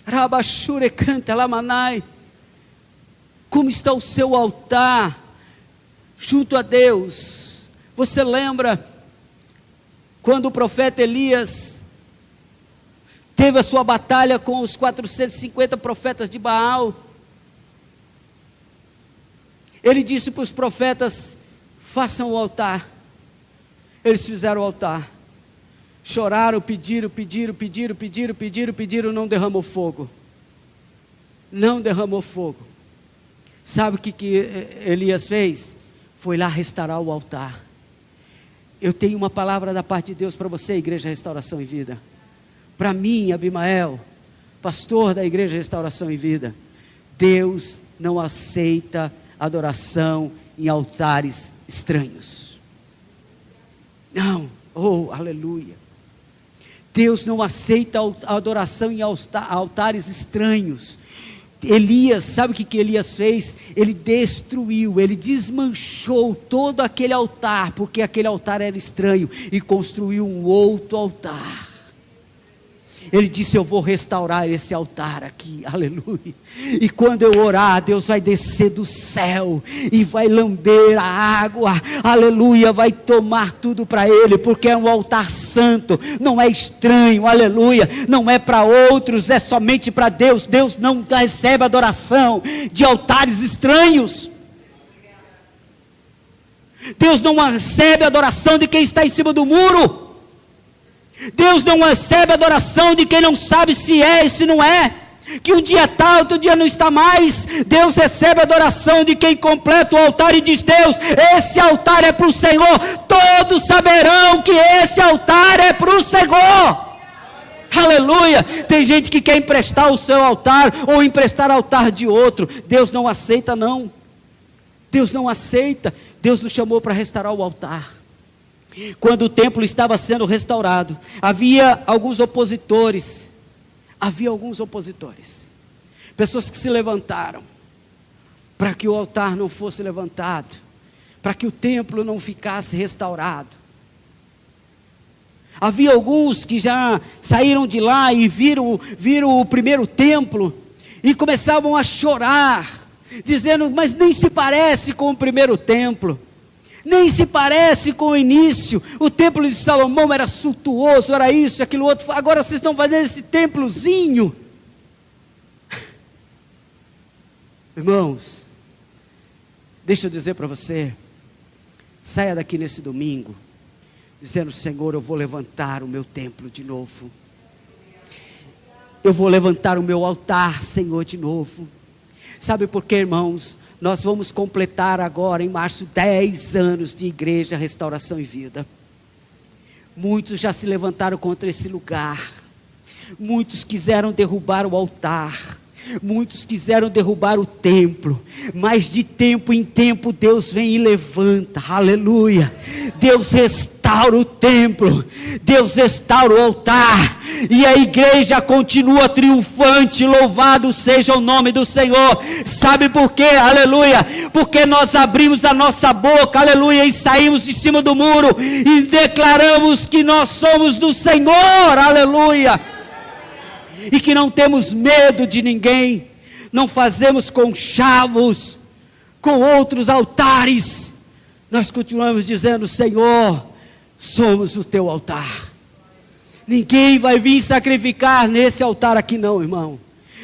Rabashure canta lamanai. Como está o seu altar junto a Deus? Você lembra quando o profeta Elias teve a sua batalha com os 450 profetas de Baal? Ele disse para os profetas: façam o altar. Eles fizeram o altar, choraram, pediram, não derramou fogo. Não derramou fogo. Sabe o que Elias fez? Foi lá restaurar o altar. Eu tenho uma palavra da parte de Deus para você, Igreja Restauração e Vida. Para mim, Abimael, pastor da Igreja Restauração e Vida, Deus não aceita adoração em altares estranhos. Não, oh, aleluia. Deus não aceita adoração em altares estranhos. Elias, sabe o que Elias fez? Ele destruiu, ele desmanchou todo aquele altar, porque aquele altar era estranho, e construiu um outro altar. Ele disse: eu vou restaurar esse altar aqui, aleluia. E quando eu orar, Deus vai descer do céu e vai lamber a água, aleluia, vai tomar tudo para Ele, porque é um altar santo, não é estranho, aleluia, não é para outros, é somente para Deus. Deus não recebe adoração de altares estranhos. Deus não recebe adoração de quem está em cima do muro. Deus não recebe adoração de quem não sabe se é e se não é, que um dia está, outro dia não está mais. Deus recebe adoração de quem completa o altar e diz: Deus, esse altar é para o Senhor. Todos saberão que esse altar é para o Senhor. Aleluia. Tem gente que quer emprestar o seu altar, ou emprestar o altar de outro. Deus não aceita, não. Deus não aceita. Deus nos chamou para restaurar o altar. Quando o templo estava sendo restaurado, havia alguns opositores, pessoas que se levantaram, para que o altar não fosse levantado, para que o templo não ficasse restaurado. Havia alguns que já saíram de lá e viram o primeiro templo, e começavam a chorar, dizendo: mas nem se parece com o primeiro templo, nem se parece com o início. O templo de Salomão era suntuoso, era isso, aquilo outro. Agora vocês estão fazendo esse templozinho. Irmãos, deixa eu dizer para você, saia daqui nesse domingo dizendo: Senhor, eu vou levantar o meu templo de novo, eu vou levantar o meu altar, Senhor, de novo. Sabe por quê, irmãos? Nós vamos completar agora em março 10 anos de Igreja Restauração e Vida. Muitos já se levantaram contra esse lugar, muitos quiseram derrubar o altar, muitos quiseram derrubar o templo, mas de tempo em tempo Deus vem e levanta, aleluia. Deus restaura o templo, Deus restaura o altar, e a igreja continua triunfante. Louvado seja o nome do Senhor. Sabe por quê? Aleluia. Porque nós abrimos a nossa boca, aleluia, e saímos de cima do muro e declaramos que nós somos do Senhor, aleluia, e que não temos medo de ninguém, não fazemos conchavos com outros altares. Nós continuamos dizendo: Senhor, somos o teu altar. Ninguém vai vir sacrificar nesse altar aqui não, irmão.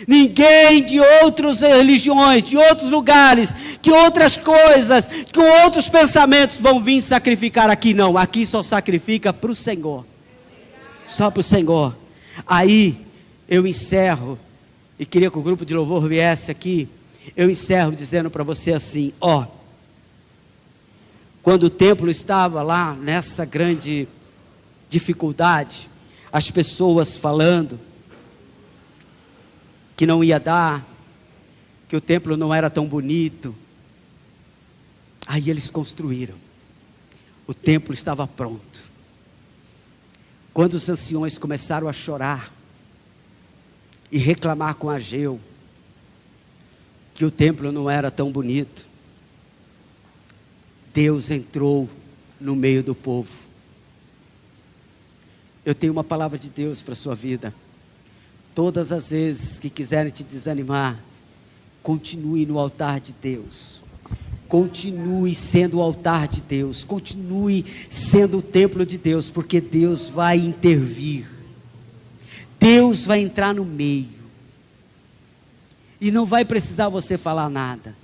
Ninguém de outras religiões, de outros lugares, que outras coisas, que outros pensamentos vão vir sacrificar aqui não. Aqui só sacrifica para o Senhor, só para o Senhor. Aí eu encerro, e queria que o grupo de louvor viesse aqui, Eu encerro dizendo para você assim, quando o templo estava lá nessa grande dificuldade, as pessoas falando que não ia dar, que o templo não era tão bonito, aí eles construíram, o templo estava pronto. Quando os anciões começaram a chorar e reclamar com Ageu que o templo não era tão bonito, Deus entrou no meio do povo. Eu tenho uma palavra de Deus para a sua vida. Todas as vezes que quiserem te desanimar, continue no altar de Deus. Continue sendo o altar de Deus. Continue sendo o templo de Deus, porque Deus vai intervir. Deus vai entrar no meio. E não vai precisar você falar nada.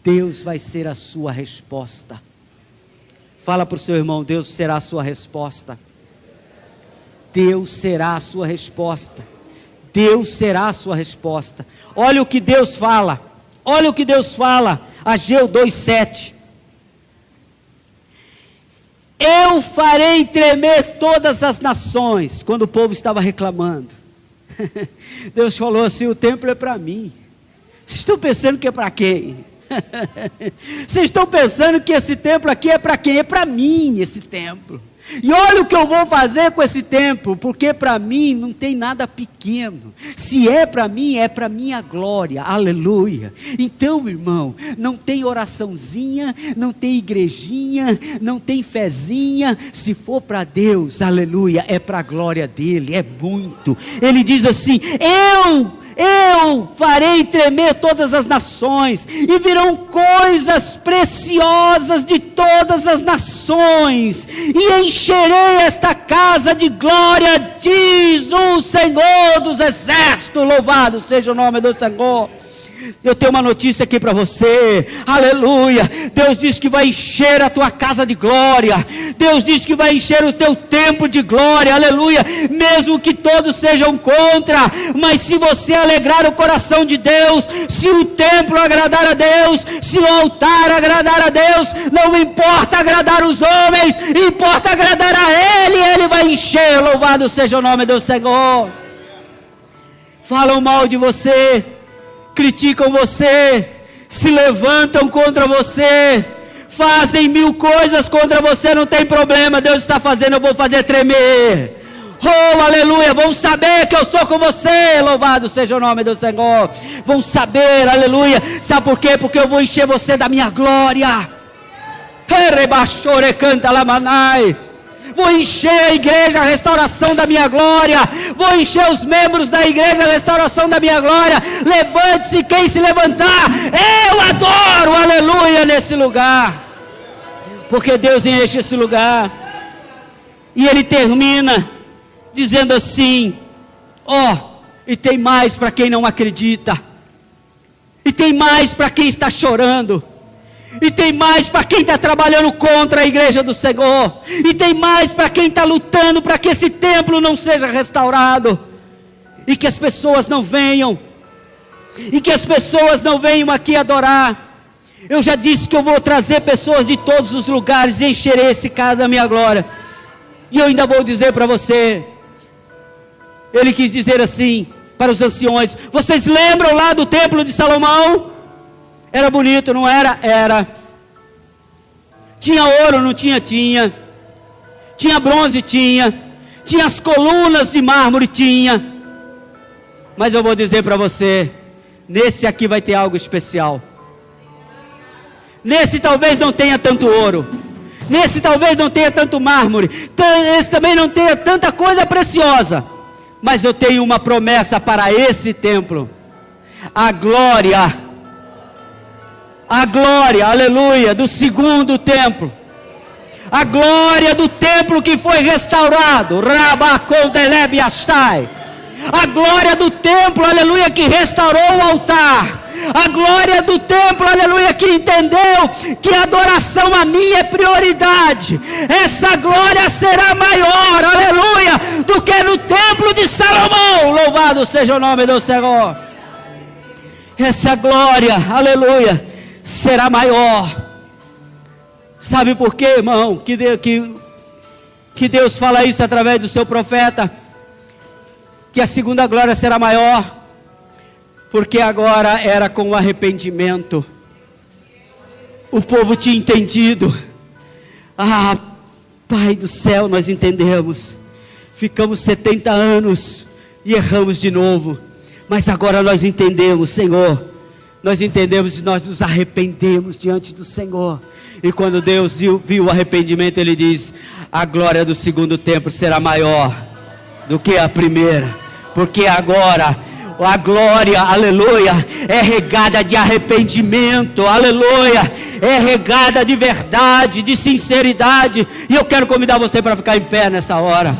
Deus vai ser a sua resposta. Fala para o seu irmão, Deus será a sua resposta. Deus será a sua resposta. Deus será a sua resposta. Olha o que Deus fala. Olha o que Deus fala. Ageu 2:7. Eu farei tremer todas as nações. Quando o povo estava reclamando, Deus falou assim: o templo é para mim. Vocês estão pensando que é para quem? Vocês estão pensando que esse templo aqui é para quem? É para mim esse templo. E olha o que eu vou fazer com esse templo, porque para mim não tem nada pequeno. Se é para mim, é para minha glória, aleluia. Então, irmão, não tem oraçãozinha, não tem igrejinha, não tem fezinha. Se for para Deus, aleluia, é para a glória dele, é muito. Ele diz assim: eu farei tremer todas as nações, e virão coisas preciosas de todas as nações, e encherei esta casa de glória, diz o Senhor dos exércitos. Louvado seja o nome do Senhor. Eu tenho uma notícia aqui para você, aleluia. Deus diz que vai encher a tua casa de glória. Deus diz que vai encher o teu templo de glória, aleluia. Mesmo que todos sejam contra, mas se você alegrar o coração de Deus, se o templo agradar a Deus, se o altar agradar a Deus, não importa agradar os homens, importa agradar a Ele, Ele vai encher. Louvado seja o nome do Senhor. Falam mal de você, criticam você, se levantam contra você, fazem 1000 coisas contra você, não tem problema. Deus está fazendo, eu vou fazer tremer. Oh, aleluia, vão saber que eu sou com você. Louvado seja o nome do Senhor. Vão saber, aleluia. Sabe por quê? Porque eu vou encher você da minha glória. Canta lamanai. Vou encher a igreja, a restauração da minha glória. Vou encher os membros da igreja, a restauração da minha glória. Levante-se quem se levantar. Eu adoro, aleluia, nesse lugar. Porque Deus enche esse lugar. E Ele termina dizendo assim: e tem mais para quem não acredita. E tem mais para quem está chorando. E tem mais para quem está trabalhando contra a igreja do Senhor. E tem mais para quem está lutando para que esse templo não seja restaurado. E que as pessoas não venham. E que as pessoas não venham aqui adorar. Eu já disse que eu vou trazer pessoas de todos os lugares e encherei esse casa da minha glória. E eu ainda vou dizer para você. Ele quis dizer assim para os anciões: vocês lembram lá do templo de Salomão? Era bonito, não era? Era. Tinha ouro, não tinha? Tinha. Tinha bronze? Tinha. Tinha as colunas de mármore? Tinha. Mas eu vou dizer para você, nesse aqui vai ter algo especial. Nesse talvez não tenha tanto ouro. Nesse talvez não tenha tanto mármore. Esse também não tenha tanta coisa preciosa. Mas eu tenho uma promessa para esse templo. A glória, aleluia, do segundo templo. A glória do templo que foi restaurado. A glória do templo, aleluia, que restaurou o altar. A glória do templo, aleluia, que entendeu que a adoração a mim é prioridade. Essa glória será maior, aleluia, do que no templo de Salomão. Louvado seja o nome do Senhor. essa glória, aleluia, será maior. Sabe por quê, irmão? Que Deus fala isso através do seu profeta, que a segunda glória será maior, porque agora era com o arrependimento. O povo tinha entendido. Ah, Pai do céu, nós entendemos. Ficamos 70 anos e erramos de novo, mas agora nós entendemos, Senhor. Nós entendemos e nós nos arrependemos diante do Senhor. E quando Deus viu o arrependimento, Ele diz: a glória do segundo templo será maior do que a primeira, porque agora a glória, aleluia, é regada de arrependimento, aleluia, é regada de verdade, de sinceridade. E eu quero convidar você para ficar em pé nessa hora.